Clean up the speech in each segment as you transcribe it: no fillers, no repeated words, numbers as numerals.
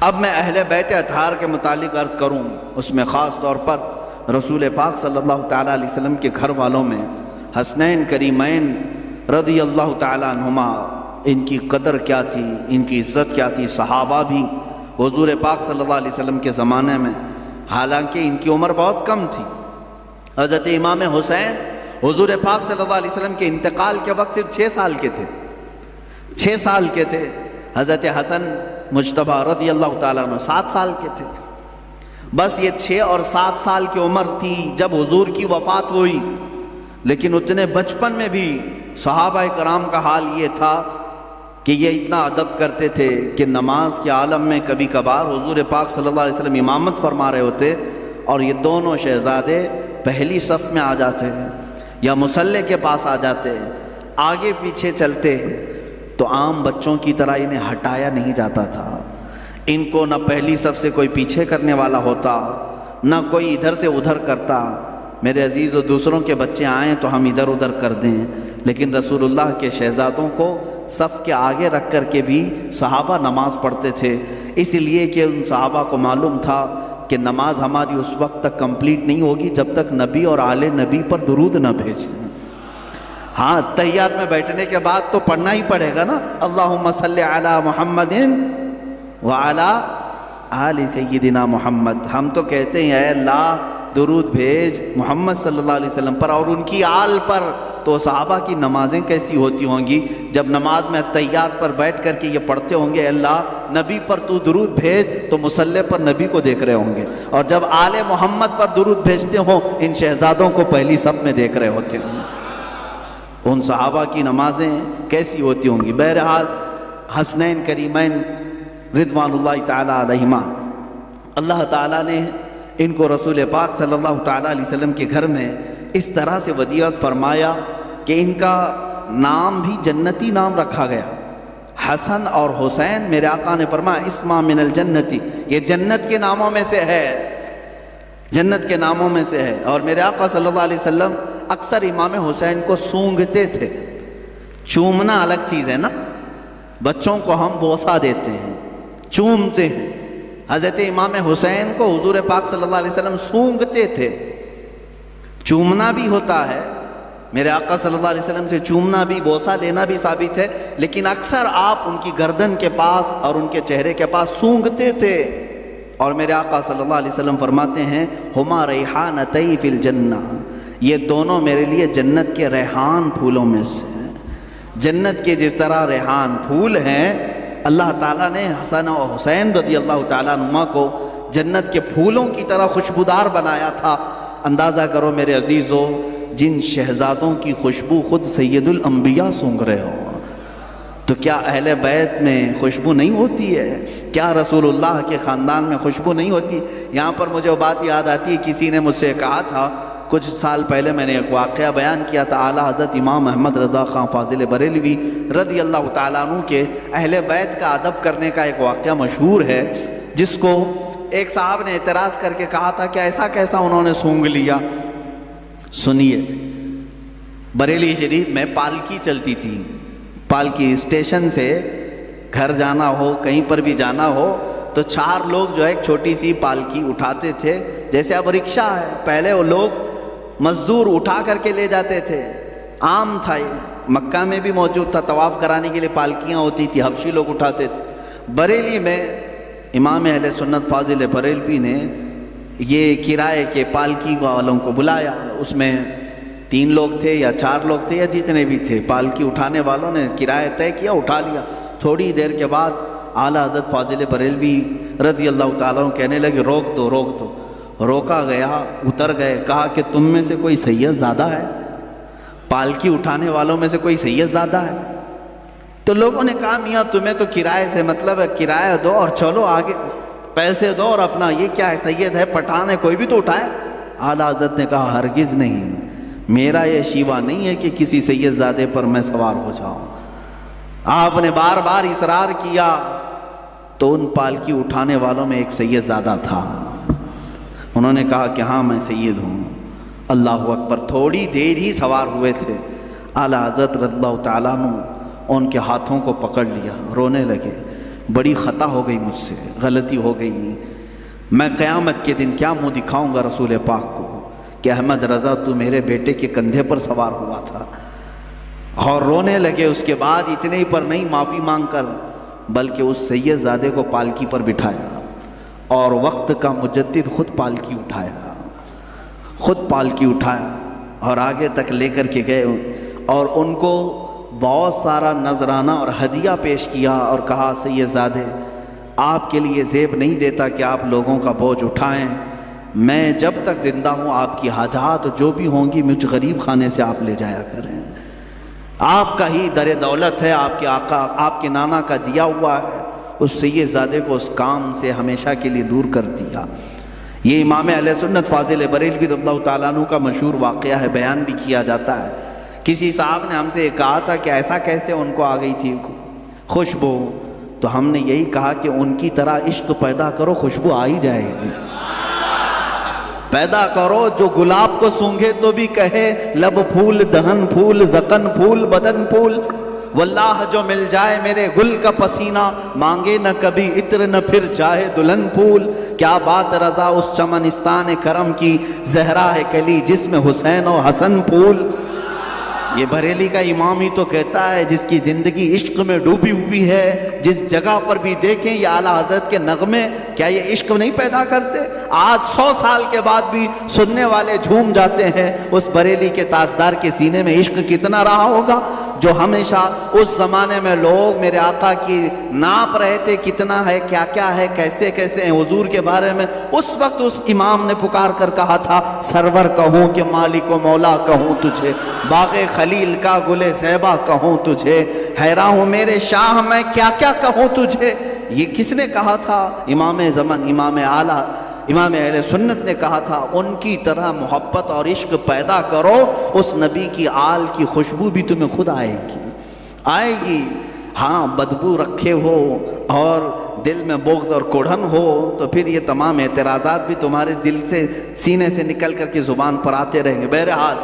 اب میں اہل بیت اطہار کے متعلق عرض کروں، اس میں خاص طور پر رسول پاک صلی اللہ تعالیٰ علیہ وسلم کے گھر والوں میں حسنین کریمین رضی اللہ تعالیٰ عنہما، ان کی قدر کیا تھی، ان کی عزت کیا تھی۔ صحابہ بھی حضور پاک صلی اللہ علیہ وسلم کے زمانے میں، حالانکہ ان کی عمر بہت کم تھی، حضرت امام حسین حضور پاک صلی اللہ علیہ وسلم کے انتقال کے وقت صرف 6 سال کے تھے، 6 سال کے تھے۔ حضرت حسن مجتبی رضی اللہ تعالیٰ عنہ 7 سال کے تھے۔ بس یہ 6 اور 7 سال کی عمر تھی جب حضور کی وفات ہوئی، لیکن اتنے بچپن میں بھی صحابہ کرام کا حال یہ تھا کہ یہ اتنا ادب کرتے تھے کہ نماز کے عالم میں کبھی کبھار حضور پاک صلی اللہ علیہ وسلم امامت فرما رہے ہوتے اور یہ دونوں شہزادے پہلی صف میں آ جاتے ہیں یا مصلی کے پاس آ جاتے ہیں، آگے پیچھے چلتے ہیں، تو عام بچوں کی طرح انہیں ہٹایا نہیں جاتا تھا۔ ان کو نہ پہلی صف سے کوئی پیچھے کرنے والا ہوتا، نہ کوئی ادھر سے ادھر کرتا۔ میرے عزیز و دوسروں کے بچے آئیں تو ہم ادھر ادھر کر دیں، لیکن رسول اللہ کے شہزادوں کو صف کے آگے رکھ کر کے بھی صحابہ نماز پڑھتے تھے، اس لیے کہ ان صحابہ کو معلوم تھا کہ نماز ہماری اس وقت تک کمپلیٹ نہیں ہوگی جب تک نبی اور آل نبی پر درود نہ بھیجیں۔ ہاں، تحیات میں بیٹھنے کے بعد تو پڑھنا ہی پڑے گا نا، اللہم صلی علی محمد وعلی آل سیدنا محمد۔ ہم تو کہتے ہیں اے اللہ درود بھیج محمد صلی اللہ علیہ وسلم پر اور ان کی آل پر، تو صحابہ کی نمازیں کیسی ہوتی ہوں گی جب نماز میں تحیات پر بیٹھ کر کے یہ پڑھتے ہوں گے اللہ نبی پر تو درود بھیج، تو مصلی پر نبی کو دیکھ رہے ہوں گے، اور جب آل محمد پر درود بھیجتے ہوں ان شہزادوں کو پہلی صف میں دیکھ رہے ہوتے ہوں گے۔ ان صحابہ کی نمازیں کیسی ہوتی ہوں گی۔ بہرحال حسنین کریمین رضوان اللہ تعالیٰ علیہما، اللہ تعالیٰ نے ان کو رسول پاک صلی اللہ تعالیٰ علیہ وسلم کے گھر میں اس طرح سے ودیعت فرمایا کہ ان کا نام بھی جنتی نام رکھا گیا۔ حسن اور حسین میرے آقا نے فرمایا اسما من الجنتی، یہ جنت کے ناموں میں سے ہے، جنت کے ناموں میں سے ہے۔ اور میرے آقا صلی اللہ علیہ وسلم اکثر امام حسین کو سونگھتے تھے۔ چومنا الگ چیز ہے نا، بچوں کو ہم بوسہ دیتے ہیں، چومتے ہیں، حضرت امام حسین کو حضور پاک صلی اللہ علیہ وسلم سونگھتے تھے۔ چومنا بھی ہوتا ہے، میرے آقا صلی اللہ علیہ وسلم سے چومنا بھی، بوسہ لینا بھی ثابت ہے، لیکن اکثر آپ ان کی گردن کے پاس اور ان کے چہرے کے پاس سونگھتے تھے۔ اور میرے آقا صلی اللہ علیہ وسلم فرماتے ہیں ہما ریحانتی فی الجنہ، یہ دونوں میرے لیے جنت کے ریحان پھولوں میں سے ہیں۔ جنت کے جس طرح ریحان پھول ہیں، اللہ تعالیٰ نے حسن و حسین رضی اللہ تعالیٰ عنہما کو جنت کے پھولوں کی طرح خوشبودار بنایا تھا۔ اندازہ کرو میرے عزیزو، جن شہزادوں کی خوشبو خود سید الانبیاء سونگھ رہے ہو، تو کیا اہل بیت میں خوشبو نہیں ہوتی ہے؟ کیا رسول اللہ کے خاندان میں خوشبو نہیں ہوتی؟ یہاں پر مجھے وہ بات یاد آتی ہے، کسی نے مجھ سے کہا تھا، کچھ سال پہلے میں نے ایک واقعہ بیان کیا تھا، اعلیٰ حضرت امام احمد رضا خان فاضل بریلوی رضی اللہ تعالیٰ عنہ کے اہل بیت کا ادب کرنے کا ایک واقعہ مشہور ہے، جس کو ایک صاحب نے اعتراض کر کے کہا تھا کہ ایسا کیسا انہوں نے سونگھ لیا۔ سنیے، بریلی شریف میں پالکی چلتی تھی، پالکی اسٹیشن سے گھر جانا ہو، کہیں پر بھی جانا ہو تو 4 لوگ جو ہے ایک چھوٹی سی پالکی اٹھاتے تھے، جیسے اب رکشہ ہے، پہلے وہ لوگ مزدور اٹھا کر کے لے جاتے تھے، عام تھا، یہ مکہ میں بھی موجود تھا، طواف کرانے کے لیے پالکیاں ہوتی تھی، حبشی لوگ اٹھاتے تھے۔ بریلی میں امام اہل سنت فاضل بریلوی نے یہ کرائے کے پالکی والوں کو بلایا، اس میں 3 لوگ تھے یا 4 لوگ تھے یا جتنے بھی تھے، پالکی اٹھانے والوں نے کرایہ طے کیا، اٹھا لیا۔ تھوڑی دیر کے بعد اعلیٰ حضرت فاضل بریلوی رضی اللہ تعالیٰ عنہ کہنے لگے روک دو روک دو، روکا گیا، اتر گئے، کہا کہ تم میں سے کوئی سید زادہ ہے؟ پالکی اٹھانے والوں میں سے کوئی سید زادہ ہے؟ تو لوگوں نے کہا میاں تمہیں تو کرائے سے مطلب ہے، کرایہ دو اور چلو آگے، پیسے دو اور اپنا، یہ کیا ہے، سید ہے، پٹھان ہے، کوئی بھی تو اٹھائے۔ اعلیٰ حضرت نے کہا ہرگز نہیں، میرا یہ شیوہ نہیں ہے کہ کسی سید زادے پر میں سوار ہو جاؤں۔ آپ نے بار بار اصرار کیا تو ان پالکی اٹھانے والوں میں ایک سید زادہ تھا، انہوں نے کہا کہ ہاں میں سید ہوں۔ اللہ اکبر، تھوڑی دیر ہی سوار ہوئے تھے، اعلیٰ حضرت رضی اللہ تعالیٰ عنہ ان کے ہاتھوں کو پکڑ لیا، رونے لگے، بڑی خطا ہو گئی مجھ سے، غلطی ہو گئی، میں قیامت کے دن کیا منہ دکھاؤں گا رسول پاک کو کہ احمد رضا تو میرے بیٹے کے کندھے پر سوار ہوا تھا. اور رونے لگے. اس کے بعد اتنے ہی پر نہیں معافی مانگ کر، بلکہ اس سید زادے کو پالکی پر بٹھایا اور وقت کا مجدد خود پالکی اٹھایا اور آگے تک لے کر کے گئے اور ان کو بہت سارا نذرانہ اور ہدیہ پیش کیا اور کہا سید زادے آپ کے لیے زیب نہیں دیتا کہ آپ لوگوں کا بوجھ اٹھائیں، میں جب تک زندہ ہوں آپ کی حاجات جو بھی ہوں گی مجھ غریب خانے سے آپ لے جایا کریں، آپ کا ہی در دولت ہے، آپ کے آقا آپ کے نانا کا دیا ہوا ہے. اس سید زادے کو اس کام سے ہمیشہ کے لیے دور کر دیا. یہ امام اہل سنت فاضل بریلوی رضی اللہ تعالیٰ عنہ کا مشہور واقعہ ہے، بیان بھی کیا جاتا ہے. کسی صاحب نے ہم سے کہا تھا کہ ایسا کیسے ان کو آ گئی تھی خوشبو، تو ہم نے یہی کہا کہ ان کی طرح عشق پیدا کرو، خوشبو آ ہی جائے گی. پیدا کرو جو گلاب کو سونگھے تو بھی کہے لب پھول دہن پھول زکن پھول بدن پھول، واللہ جو مل جائے میرے گل کا پسینہ مانگے نہ کبھی عطر نہ پھر چاہے دلہن پھول. کیا بات رضا اس چمنستان کرم کی، زہرا ہے کلی جس میں حسین و حسن پھول. یہ بریلی کا امام ہی تو کہتا ہے جس کی زندگی عشق میں ڈوبی ہوئی ہے، جس جگہ پر بھی دیکھیں یہ اعلیٰ حضرت کے نغمے کیا یہ عشق نہیں پیدا کرتے؟ آج 100 سال کے بعد بھی سننے والے جھوم جاتے ہیں. اس بریلی کے تاجدار کے سینے میں عشق کتنا رہا ہوگا جو ہمیشہ اس زمانے میں لوگ میرے آقا کی ناپ رہے تھے کتنا ہے، کیا کیا ہے، کیسے کیسے ہیں حضور کے بارے میں. اس وقت اس امام نے پکار کر کہا تھا سرور کہوں کہ مالک و مولا کہوں تجھے، باغ خلیل کا گل زیبا کہوں تجھے، حیران ہوں میرے شاہ میں کیا کیا کہوں تجھے. یہ کس نے کہا تھا؟ امام زمن امام اعلیٰ امام اہل سنت نے کہا تھا ان کی طرح محبت اور عشق پیدا کرو، اس نبی کی آل کی خوشبو بھی تمہیں خود آئے گی. ہاں بدبو رکھے ہو اور دل میں بغض اور کوڑھن ہو تو پھر یہ تمام اعتراضات بھی تمہارے دل سے سینے سے نکل کر کے زبان پر آتے رہیں گے. بہرحال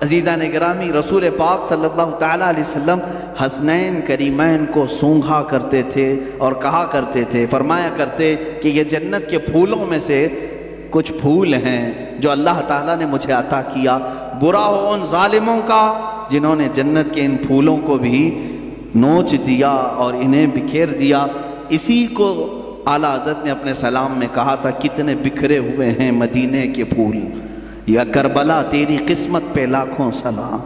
عزیزان گرامی، رسول پاک صلی اللہ تعالیٰ علیہ وسلم حسنین کریمین کو سونگھا کرتے تھے اور کہا کرتے تھے، فرمایا کرتے کہ یہ جنت کے پھولوں میں سے کچھ پھول ہیں جو اللہ تعالیٰ نے مجھے عطا کیا. برا ہو ان ظالموں کا جنہوں نے جنت کے ان پھولوں کو بھی نوچ دیا اور انہیں بکھیر دیا. اسی کو اعلیٰ حضرت نے اپنے سلام میں کہا تھا کتنے بکھرے ہوئے ہیں مدینے کے پھول، یا کربلا تیری قسمت پہ لاکھوں سلام.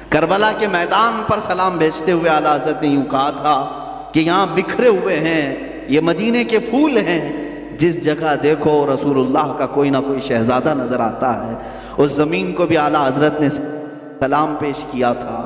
کربلا کے میدان پر سلام بھیجتے ہوئے اعلیٰ حضرت نے یوں کہا تھا کہ یہاں بکھرے ہوئے ہیں یہ مدینے کے پھول ہیں، جس جگہ دیکھو رسول اللہ کا کوئی نہ کوئی شہزادہ نظر آتا ہے. اس زمین کو بھی اعلیٰ حضرت نے سلام پیش کیا تھا